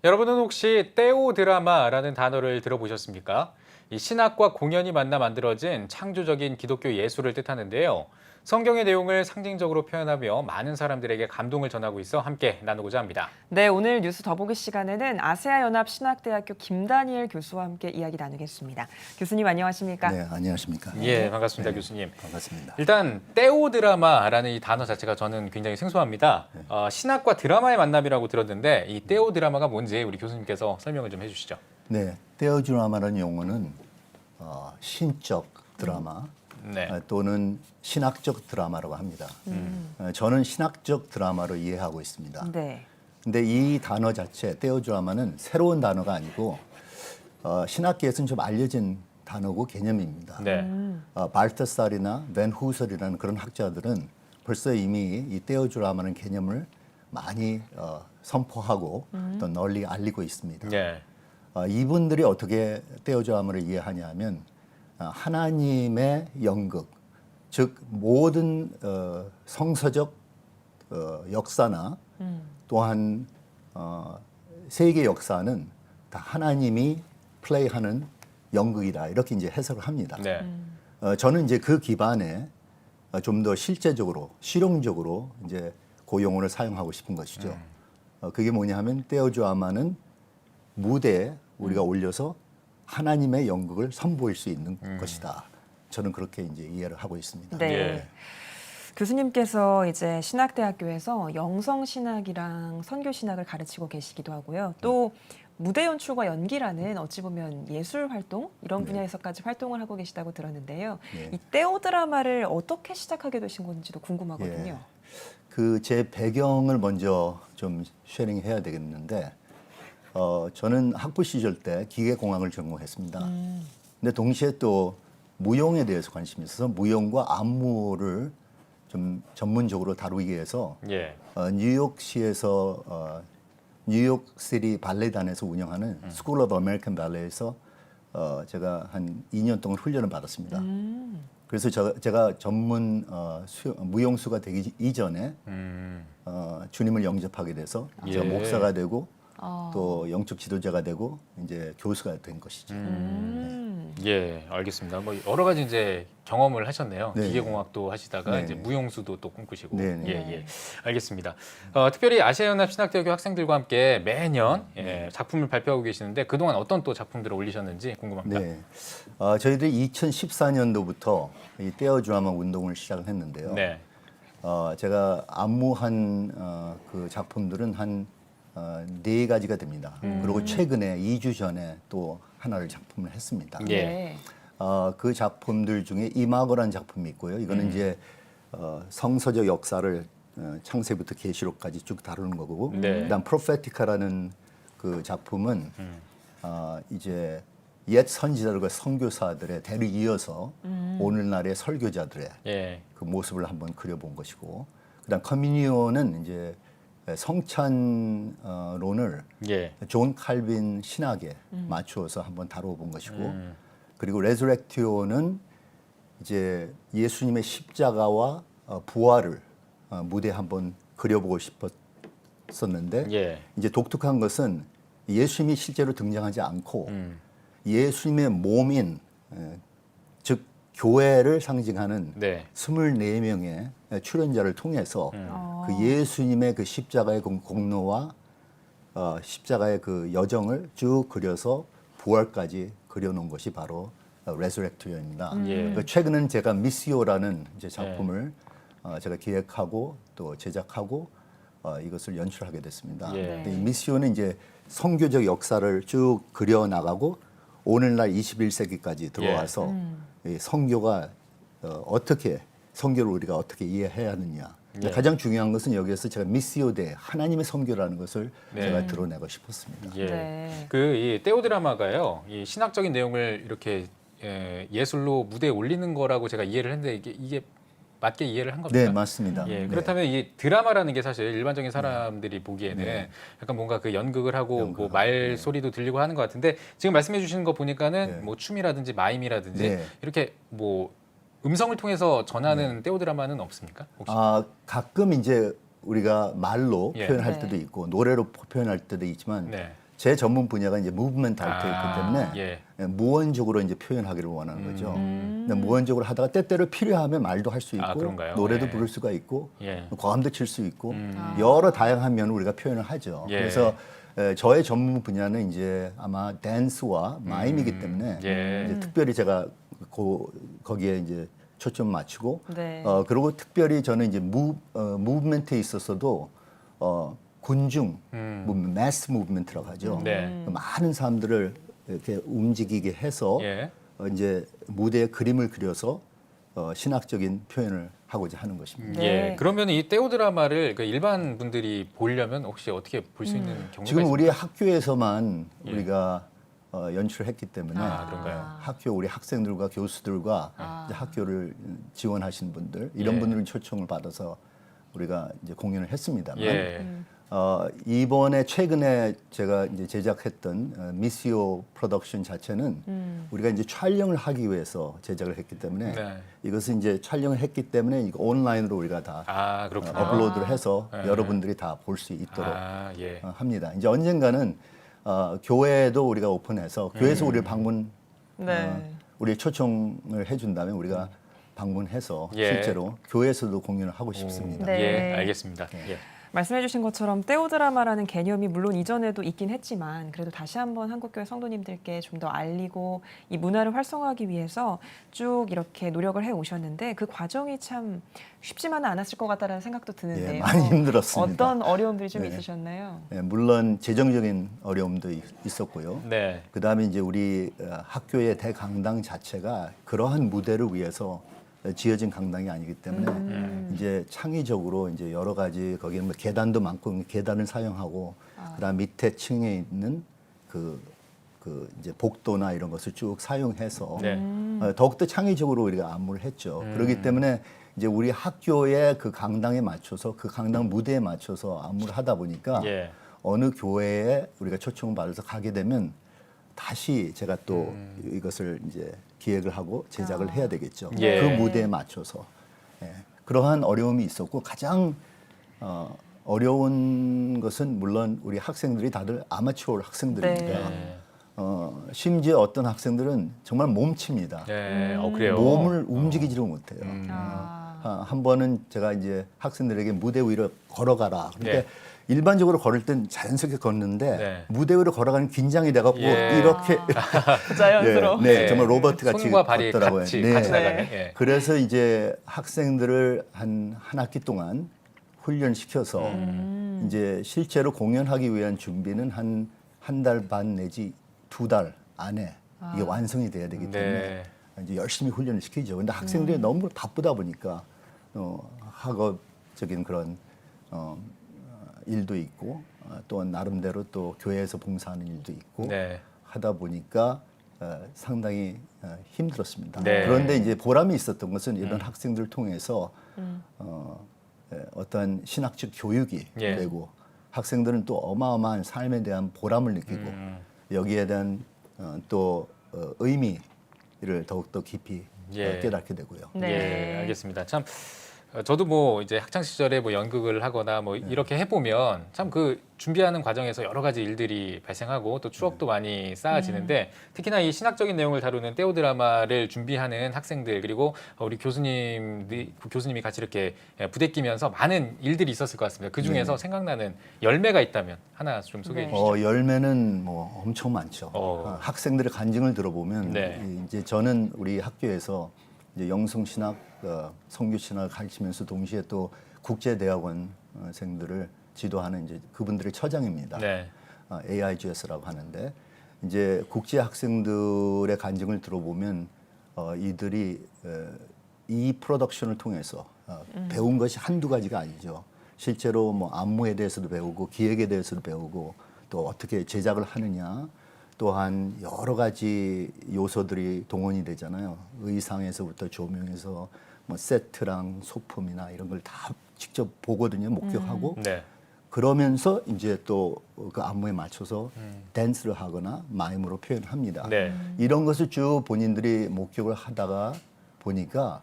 여러분은 혹시 떼오 드라마라는 단어를 들어보셨습니까? 이 신학과 공연이 만나 만들어진 창조적인 기독교 예술을 뜻하는데요. 성경의 내용을 상징적으로 표현하며 많은 사람들에게 감동을 전하고 있어 함께 나누고자 합니다. 네, 오늘 뉴스 더보기 시간에는 아세아연합신학대학교 김다니엘 교수와 함께 이야기 나누겠습니다. 교수님 안녕하십니까? 네, 안녕하십니까? 예, 반갑습니다, 네, 교수님. 반갑습니다. 일단 떼오 드라마라는 이 단어 자체가 저는 굉장히 생소합니다. 신학과 드라마의 만남이라고 들었는데 이 떼오 드라마가 뭔지 우리 교수님께서 설명을 좀 해주시죠. 네, 떼어드라마라는 용어는 신적 드라마 네. 또는 신학적 드라마라고 합니다. 저는 신학적 드라마로 이해하고 있습니다. 네. 근데 이 단어 자체, 떼어드라마는 새로운 단어가 아니고 신학계에서는 좀 알려진 단어고 개념입니다. 네. 발터살이나 벤 후설이라는 그런 학자들은 벌써 이미 이 떼어드라마라는 개념을 많이 선포하고 또 널리 알리고 있습니다. 네. 이분들이 어떻게 떼어드라마를 이해하냐면 하나님의 연극, 즉 모든 성서적 역사나 또한 세계 역사는 다 하나님이 플레이하는 연극이다 이렇게 이제 해석을 합니다. 네. 저는 이제 그 기반에 좀 더 실제적으로 실용적으로 이제 그 용어를 사용하고 싶은 것이죠. 그게 뭐냐하면 떼어드라마는 무대에 우리가 올려서 하나님의 연극을 선보일 수 있는 것이다. 저는 그렇게 이제 이해를 하고 있습니다. 네. 예. 교수님께서 이제 신학대학교에서 영성신학이랑 선교신학을 가르치고 계시기도 하고요. 또 무대 연출과 연기라는 어찌 보면 예술 활동 이런 분야에서까지 활동을 하고 계시다고 들었는데요. 네. 이 떼오 드라마를 어떻게 시작하게 되신 건지도 궁금하거든요. 그 제 배경을 먼저 좀 쉐링해야 되겠는데 저는 학부 시절 때 기계공학을 전공했습니다. 근데 동시에 또 무용에 대해서 관심이 있어서 무용과 안무를 좀 전문적으로 다루기 위해서 예. 뉴욕시에서 뉴욕시티 발레단에서 운영하는 스쿨 오브 아메리칸 발레에서 제가 한 2년 동안 훈련을 받았습니다. 그래서 제가 전문 무용수가 되기 이전에 주님을 영접하게 돼서 제가 예. 목사가 되고 또 영적 지도자가 되고 이제 교수가 된 것이죠. 예, 알겠습니다. 뭐 여러 가지 이제 경험을 하셨네요. 네. 기계공학도 하시다가 네. 이제 무용수도 또 꿈꾸시고. 네, 네. 예, 예. 알겠습니다. 특별히 아시아연합 신학대학교 학생들과 함께 매년 작품을 발표하고 계시는데 그동안 어떤 또 작품들을 올리셨는지 궁금합니다. 네, 저희들이 2014년도부터 이 떼어드라마 운동을 시작을 했는데요. 네. 제가 안무한 그 작품들은 한 4가지가 됩니다. 그리고 최근에 2주 전에 또 하나를 작품을 했습니다. 예. 네. 그 작품들 중에 이마고라는 작품이 있고요. 이거는 이제 성서적 역사를 창세부터 계시록까지 쭉 다루는 거고, 네. 그다음 프로페티카라는 그 작품은 이제 옛 선지자들과 선교사들의 대를 이어서 오늘날의 설교자들의 예. 그 모습을 한번 그려본 것이고, 그다음 커뮤니온은 이제 성찬론을 예. 존 칼빈 신학에 맞추어서 한번 다뤄본 것이고, 그리고 레즈렉티오는 이제 예수님의 십자가와 부활을 무대에 한번 그려보고 싶었었는데, 예. 이제 독특한 것은 예수님이 실제로 등장하지 않고 예수님의 몸인 즉 교회를 상징하는 네. 24명의 출연자를 통해서 그 예수님의 그 십자가의 공로와 십자가의 그 여정을 쭉 그려서 부활까지 그려놓은 것이 바로 레surrectio입니다. 예. 최근에는 제가 미시오라는 이제 작품을 제가 기획하고 또 제작하고 이것을 연출하게 됐습니다. 예. 근데 이 미시오는 이제 선교적 역사를 쭉 그려 나가고 오늘날 21세기까지 들어와서 이 선교가 어떻게 선교를 우리가 어떻게 이해해야 하느냐. 예. 가장 중요한 것은 여기에서 제가 미시오 대 하나님의 선교라는 것을 네. 제가 드러내고 싶었습니다. 예. 네. 그 이 떼오 드라마가요. 이 신학적인 내용을 이렇게 예술로 무대에 올리는 거라고 제가 이해를 했는데 이게 맞게 이해를 한 겁니까? 네, 맞습니다. 예, 네. 그렇다면 이 드라마라는 게 사실 일반적인 사람들이 보기에는 약간 뭔가 그 연극을 하고 뭐 말 소리도 들리고 하는 것 같은데 지금 말씀해 주시는 거 보니까는 네. 뭐 춤이라든지 마임이라든지 네. 이렇게 뭐 음성을 통해서 전하는 떼오 드라마는 없습니까? 혹시? 가끔 이제 우리가 말로 예. 표현할 네. 때도 있고 노래로 표현할 때도 있지만 네. 제 전문 분야가 이제 무브먼트 아트였기 때문에 예. 무언적으로 이제 표현하기를 원하는 거죠. 근데 무언적으로 하다가 때때로 필요하면 말도 할 수 있고 아, 그런가요? 노래도 예. 부를 수가 있고 예. 과음도 칠 수 있고 여러 다양한 면을 우리가 표현을 하죠. 예. 그래서 저의 전문 분야는 이제 아마 댄스와 마임이기 때문에 예. 이제 특별히 제가 거기에 이제 초점 맞추고 네. 그리고 특별히 저는 이제 무브먼트에 있어서도 군중 매스 무브먼트라고 하죠. 네. 많은 사람들을 이렇게 움직이게 해서 예. 이제 무대에 그림을 그려서 신학적인 표현을 하고자 하는 것입니다. 네. 예. 그러면 이 떼오 드라마를 그 일반 분들이 보려면 혹시 어떻게 볼 수 있는 경우가 지금 있습니까? 우리 학교에서만 예. 우리가 연출했기 때문에 아, 그런가요? 학교 우리 학생들과 교수들과 이제 학교를 지원하신 분들 이런 예. 분들은 초청을 받아서 우리가 이제 공연을 했습니다만 예. 이번에 최근에 제가 이제 제작했던 미시오 프로덕션 자체는 우리가 이제 촬영을 하기 위해서 제작을 했기 때문에 네. 이것은 이제 촬영을 했기 때문에 이거 온라인으로 우리가 다 아, 그렇군요. 업로드를 해서 네. 여러분들이 다 볼 수 있도록 아, 예. 합니다. 이제 언젠가는 교회도 우리가 오픈해서 교회에서 우리를 네. 우리 초청을 해준다면 우리가 방문해서 예. 실제로 교회에서도 공연을 하고 싶습니다. 네. 예, 알겠습니다. 예. 말씀해주신 것처럼 떼오 드라마라는 개념이 물론 이전에도 있긴 했지만 그래도 다시 한번 한국교회 성도님들께 좀 더 알리고 이 문화를 활성화하기 위해서 쭉 이렇게 노력을 해 오셨는데 그 과정이 참 쉽지만은 않았을 것 같다는 생각도 드는데요. 예, 많이 힘들었습니다. 어떤 어려움들이 좀 네. 있으셨나요? 예, 물론 재정적인 어려움도 있었고요. 네. 그다음에 이제 우리 학교의 대강당 자체가 그러한 무대를 위해서 지어진 강당이 아니기 때문에 이제 창의적으로 이제 여러 가지 거기는 뭐 계단도 많고 계단을 사용하고 그다음 밑에 층에 있는 그 이제 복도나 이런 것을 쭉 사용해서 네. 더욱더 창의적으로 우리가 안무를 했죠. 그렇기 때문에 이제 우리 학교의 그 강당에 맞춰서 그 강당 무대에 맞춰서 안무를 하다 보니까 예. 어느 교회에 우리가 초청을 받아서 가게 되면 다시 제가 또 이것을 이제 기획을 하고 제작을 해야 되겠죠. 예. 그 무대에 맞춰서 그러한 어려움이 있었고 가장 어려운 것은 물론 우리 학생들이 다들 아마추어 학생들입니다. 네. 심지어 어떤 학생들은 정말 몸칩니다. 네. 그래요. 몸을 움직이지를 못해요. 한 번은 제가 이제 학생들에게 무대 위로 걸어가라. 그런데 네. 일반적으로 걸을 땐 자연스럽게 걷는데 네. 무대 위로 걸어가는 긴장이 돼갖고 예. 이렇게 자연스러워. 네, 정말 로버트 같이 손과 발이 걷더라고요. 같이 네. 나가는. 네. 예. 그래서 이제 학생들을 한 학기 동안 훈련시켜서 이제 실제로 공연하기 위한 준비는 한 달 반 내지 2달 안에 이게 완성이 돼야 되기 때문에 네. 이제 열심히 훈련을 시키죠. 근데 학생들이 너무 바쁘다 보니까 학업적인 그런 일도 있고 또 나름대로 또 교회에서 봉사하는 일도 있고 네. 하다 보니까 상당히 힘들었습니다. 네. 그런데 이제 보람이 있었던 것은 이런 학생들을 통해서 어떤 신학적 교육이 예. 되고 학생들은 또 어마어마한 삶에 대한 보람을 느끼고 여기에 대한 또 의미를 더욱더 깊이 예. 깨닫게 되고요. 네. 예, 알겠습니다. 참 저도 뭐 이제 학창 시절에 뭐 연극을 하거나 뭐 이렇게 해보면 참 그 준비하는 과정에서 여러 가지 일들이 발생하고 또 추억도 많이 쌓아지는데 특히나 이 신학적인 내용을 다루는 떼오 드라마를 준비하는 학생들 그리고 우리 교수님이 같이 이렇게 부대끼면서 많은 일들이 있었을 것 같습니다. 그 중에서 생각나는 열매가 있다면 하나 좀 소개해 네. 주시죠. 열매는 뭐 엄청 많죠. 학생들의 간증을 들어보면 네. 이제 저는 우리 학교에서 이제 영성신학, 성교신학을 가르치면서 동시에 또 국제대학원생들을 지도하는 이제 그분들의 처장입니다. 네. AIGS라고 하는데 이제 국제 학생들의 간증을 들어보면 이들이 이 프로덕션을 통해서 배운 것이 한두 가지가 아니죠. 실제로 뭐 안무에 대해서도 배우고 기획에 대해서도 배우고 또 어떻게 제작을 하느냐 또한 여러 가지 요소들이 동원이 되잖아요. 의상에서부터 조명에서 뭐 세트랑 소품이나 이런 걸 다 직접 보거든요. 목격하고. 네. 그러면서 이제 또 그 안무에 맞춰서 댄스를 하거나 마임으로 표현합니다. 네. 이런 것을 쭉 본인들이 목격을 하다가 보니까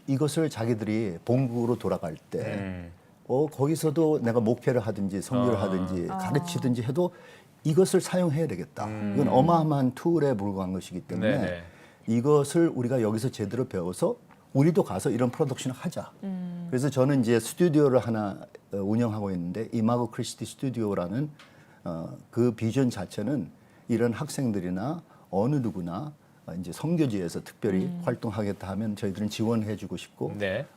이것을 자기들이 본국으로 돌아갈 때 거기서도 내가 목회를 하든지 선교를 하든지 가르치든지 해도 이것을 사용해야 되겠다. 이건 어마어마한 툴에 불과한 것이기 때문에 네네. 이것을 우리가 여기서 제대로 배워서 우리도 가서 이런 프로덕션을 하자. 그래서 저는 이제 스튜디오를 하나 운영하고 있는데 이마고 크리스티 스튜디오라는 그 비전 자체는 이런 학생들이나 어느 누구나 이제 선교지에서 특별히 활동하겠다 하면 저희들은 지원해주고 싶고 네.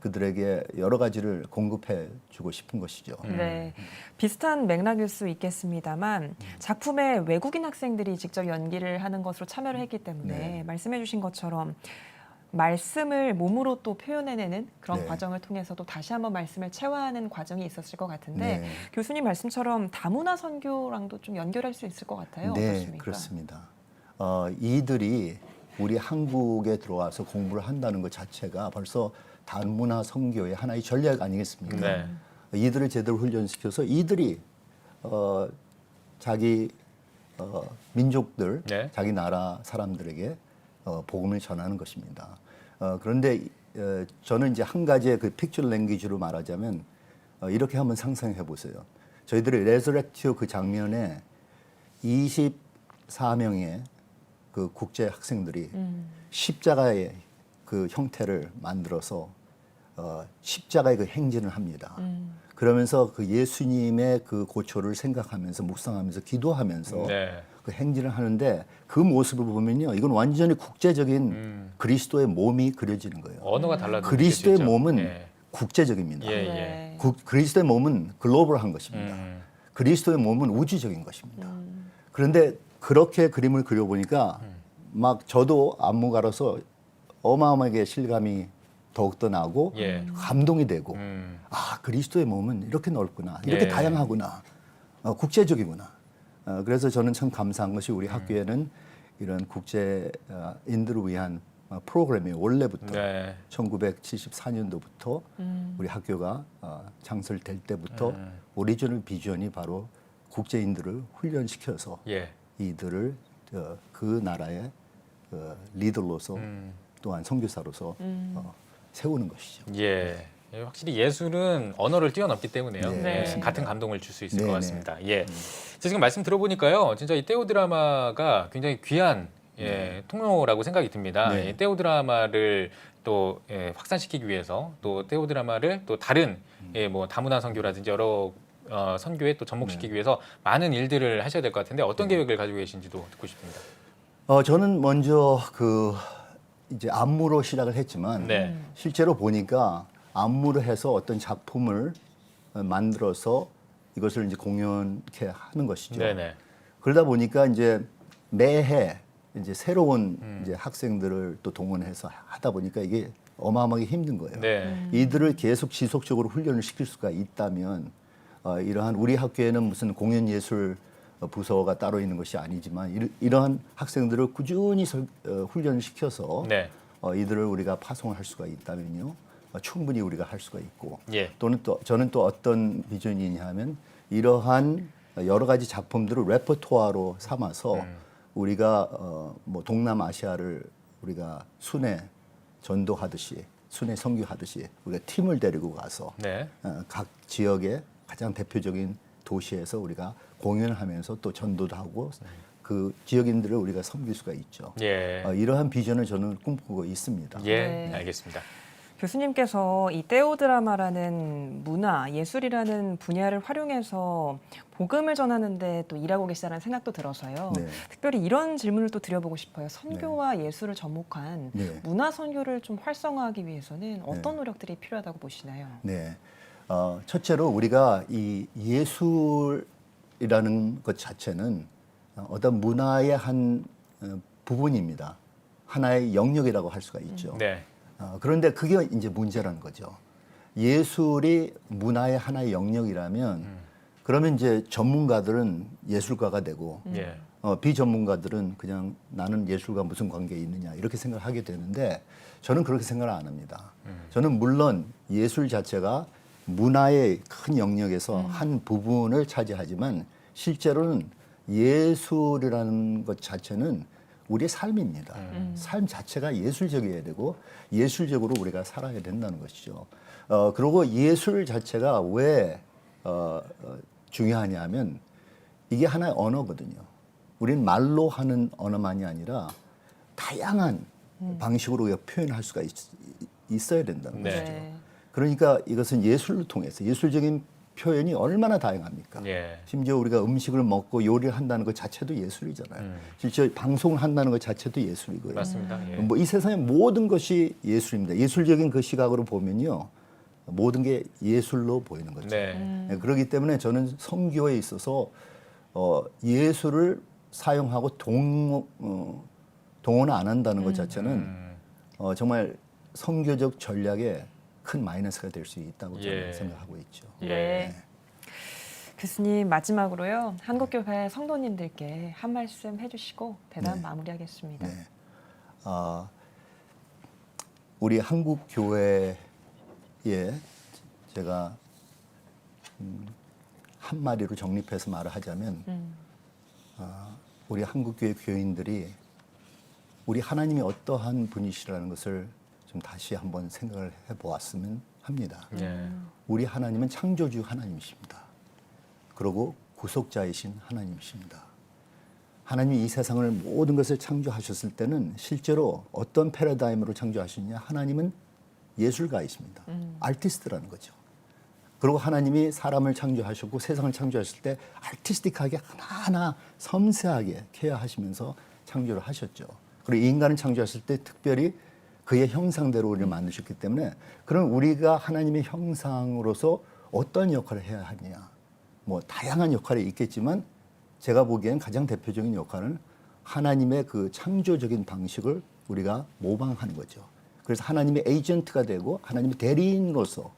그들에게 여러 가지를 공급해주고 싶은 것이죠. 네, 비슷한 맥락일 수 있겠습니다만 작품에 외국인 학생들이 직접 연기를 하는 것으로 참여를 했기 때문에 네. 말씀해주신 것처럼 말씀을 몸으로 또 표현해내는 그런 네. 과정을 통해서도 다시 한번 말씀을 체화하는 과정이 있었을 것 같은데 네. 교수님 말씀처럼 다문화 선교랑도 좀 연결할 수 있을 것 같아요. 네, 어떻습니까? 그렇습니다. 이들이 우리 한국에 들어와서 공부를 한다는 것 자체가 벌써 다문화 선교의 하나의 전략 아니겠습니까? 네. 이들을 제대로 훈련시켜서 이들이 자기 민족들, 네. 자기 나라 사람들에게 복음을 전하는 것입니다. 그런데 저는 이제 한 가지의 그 픽처 랭귀지로 말하자면 이렇게 한번 상상해 보세요. 저희들이 레저렉티오 그 장면에 24명의 그 국제 학생들이 십자가의 그 형태를 만들어서 십자가의 그 행진을 합니다. 그러면서 그 예수님의 그 고초를 생각하면서 묵상하면서 기도하면서 네. 그 행진을 하는데 그 모습을 보면요, 이건 완전히 국제적인 그리스도의 몸이 그려지는 거예요. 언어가 달라도 그리스도의 느껴지죠. 몸은 예. 국제적입니다. 예, 예. 네. 그리스도의 몸은 글로벌한 것입니다. 그리스도의 몸은 우주적인 것입니다. 그런데 그렇게 그림을 그려보니까 막 저도 안무가로서 어마어마하게 실감이 더욱더 나고 예. 감동이 되고 아, 그리스도의 몸은 이렇게 넓구나, 이렇게 예. 다양하구나, 국제적이구나. 그래서 저는 참 감사한 것이 우리 학교에는 이런 국제인들을 위한 프로그램이 원래부터 네. 1974년도부터 우리 학교가 창설될 때부터 오리지널 비전이 바로 국제인들을 훈련시켜서 예. 이들을 그 나라의 리더로서 또한 선교사로서 세우는 것이죠. 예. 확실히 예술은 언어를 뛰어넘기 때문에요. 네, 예, 맞습니다. 같은 감동을 줄 수 있을 네, 것 네. 같습니다. 예. 지금 말씀 들어보니까요, 진짜 이 떼오 드라마가 굉장히 귀한 통로라고 생각이 듭니다. 네. 이 떼오 드라마를 또 확산시키기 위해서 또 떼오 드라마를 또 다른 뭐 다문화 선교라든지 여러 선교에 또 접목시키기 위해서 많은 일들을 하셔야 될 것 같은데 어떤 계획을 가지고 계신지도 듣고 싶습니다. 저는 먼저 이제 안무로 시작을 했지만 네. 실제로 보니까 안무를 해서 어떤 작품을 만들어서 이것을 이제 공연케 하는 것이죠. 네네. 그러다 보니까 이제 매해 이제 새로운 이제 학생들을 또 동원해서 하다 보니까 이게 어마어마하게 힘든 거예요. 네. 이들을 계속 지속적으로 훈련을 시킬 수가 있다면 이러한 우리 학교에는 무슨 공연 예술 부서가 따로 있는 것이 아니지만 이러한 학생들을 꾸준히 훈련을 시켜서 네. 이들을 우리가 파송을 할 수가 있다면요, 충분히 우리가 할 수가 있고 예. 또는 또 저는 또 어떤 비전이냐 하면 이러한 여러 가지 작품들을 레퍼토아로 삼아서 우리가 뭐 동남아시아를 우리가 순회 전도하듯이 순회 선교하듯이 우리가 팀을 데리고 가서 네. 각 지역의 가장 대표적인 도시에서 우리가 공연을 하면서 또 전도도 하고 그 지역인들을 우리가 섬길 수가 있죠. 예. 이러한 비전을 저는 꿈꾸고 있습니다. 예. 네. 알겠습니다. 교수님께서 이 떼오 드라마라는 문화, 예술이라는 분야를 활용해서 복음을 전하는데 또 일하고 계시다는 생각도 들어서요. 네. 특별히 이런 질문을 또 드려보고 싶어요. 선교와 예술을 접목한 네. 문화 선교를 좀 활성화하기 위해서는 어떤 노력들이 필요하다고 보시나요? 네. 첫째로 우리가 이 예술이라는 것 자체는 어떤 문화의 한 부분입니다. 하나의 영역이라고 할 수가 있죠. 네. 그런데 그게 이제 문제라는 거죠. 예술이 문화의 하나의 영역이라면 그러면 이제 전문가들은 예술가가 되고 예. 비전문가들은 그냥 나는 예술과 무슨 관계 있느냐 이렇게 생각을 하게 되는데 저는 그렇게 생각을 안 합니다. 저는 물론 예술 자체가 문화의 큰 영역에서 한 부분을 차지하지만 실제로는 예술이라는 것 자체는 우리의 삶입니다. 삶 자체가 예술적이어야 되고 예술적으로 우리가 살아야 된다는 것이죠. 그리고 예술 자체가 왜 중요하냐면 이게 하나의 언어거든요. 우리는 말로 하는 언어만이 아니라 다양한 방식으로 우리가 표현할 수가 있어야 된다는 네. 것이죠. 그러니까 이것은 예술을 통해서 예술적인 표현이 얼마나 다양합니까? 예. 심지어 우리가 음식을 먹고 요리를 한다는 것 자체도 예술이잖아요. 실제 방송을 한다는 것 자체도 예술이고요. 맞습니다. 예. 뭐 이 세상의 모든 것이 예술입니다. 예술적인 그 시각으로 보면요, 모든 게 예술로 보이는 거죠. 네. 네, 그렇기 때문에 저는 선교에 있어서 예술을 사용하고 동원을 안 한다는 것 자체는 정말 선교적 전략에 큰 마이너스가 될 수 있다고 저는 예. 생각하고 있죠. 예. 네. 교수님 마지막으로요 한국교회 성도님들께 한 말씀 해주시고 대담 마무리하겠습니다. 네. 우리 한국 교회에 제가 한 마디로 정립해서 말을 하자면 우리 한국 교회 교인들이 우리 하나님이 어떠한 분이시라는 것을 좀 다시 한번 생각을 해보았으면 합니다. 예. 우리 하나님은 창조주 하나님이십니다. 그리고 구속자이신 하나님이십니다. 하나님이 이 세상을 모든 것을 창조하셨을 때는 실제로 어떤 패러다임으로 창조하셨냐? 하나님은 예술가이십니다. 아티스트라는 거죠. 그리고 하나님이 사람을 창조하셨고 세상을 창조하실 때 아티스틱하게 하나하나 섬세하게 케어하시면서 창조를 하셨죠. 그리고 인간을 창조하실 때 특별히 그의 형상대로 우리를 만드셨기 때문에 그럼 우리가 하나님의 형상으로서 어떤 역할을 해야 하느냐? 뭐 다양한 역할이 있겠지만 제가 보기엔 가장 대표적인 역할은 하나님의 그 창조적인 방식을 우리가 모방하는 거죠. 그래서 하나님의 에이전트가 되고 하나님의 대리인으로서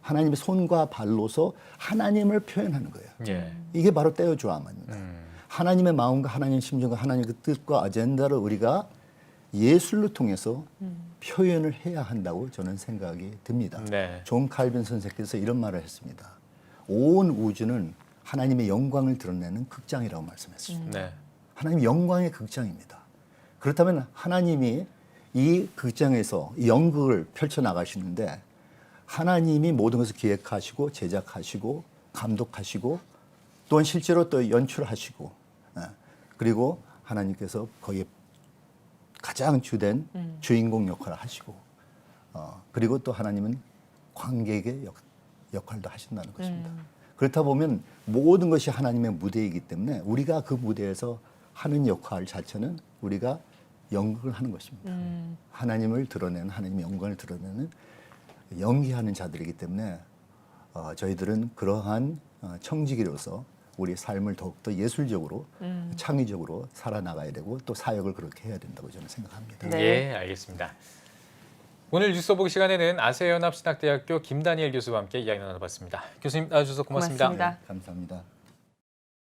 하나님의 손과 발로서 하나님을 표현하는 거예요. 예. 이게 바로 떼어주아마입니다. 하나님의 마음과 하나님의 심정과 하나님의 그 뜻과 아젠다를 우리가 예술로 통해서 표현을 해야 한다고 저는 생각이 듭니다. 네. 존 칼빈 선생께서 이런 말을 했습니다. 온 우주는 하나님의 영광을 드러내는 극장이라고 말씀했습니다. 네. 하나님 영광의 극장입니다. 그렇다면 하나님이 이 극장에서 이 연극을 펼쳐 나가시는데 하나님이 모든 것을 기획하시고 제작하시고 감독하시고 또한 실제로 또 연출하시고 그리고 하나님께서 거기에 가장 주된 주인공 역할을 하시고 그리고 또 하나님은 관객의 역할도 하신다는 것입니다. 그렇다 보면 모든 것이 하나님의 무대이기 때문에 우리가 그 무대에서 하는 역할 자체는 우리가 연극을 하는 것입니다. 하나님을 드러내는 하나님의 영광을 드러내는 연기하는 자들이기 때문에 저희들은 그러한 청지기로서 우리 삶을 더욱더 예술적으로 창의적으로 살아나가야 되고 또 사역을 그렇게 해야 된다고 저는 생각합니다. 네. 예, 알겠습니다. 오늘 뉴스 보기 시간에는 아세아연합신학대학교 김다니엘 교수와 함께 이야기 나눠봤습니다. 교수님 나와주셔서 고맙습니다. 고맙습니다. 감사합니다.